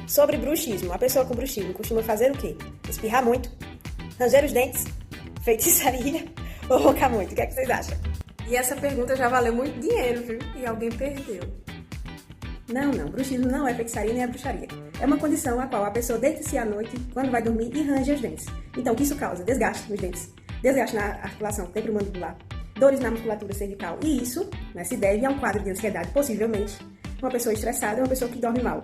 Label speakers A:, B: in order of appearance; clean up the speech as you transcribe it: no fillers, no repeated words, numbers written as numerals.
A: Sobre bruxismo. A pessoa com bruxismo costuma fazer o quê? Espirrar muito, ranger os dentes, feitiçaria ou roncar muito? O que é que vocês acham?
B: E essa pergunta já valeu muito dinheiro, viu? E alguém perdeu.
A: Não. Bruxismo não é feitiçaria nem é bruxaria. É uma condição a qual a pessoa deita-se à noite, quando vai dormir, e range os dentes. Então, o que isso causa? Desgaste nos dentes, desgaste na articulação temporomandibular, dores na musculatura cervical. E isso, né, se deve a um quadro de ansiedade, possivelmente. Uma pessoa estressada é uma pessoa que dorme mal.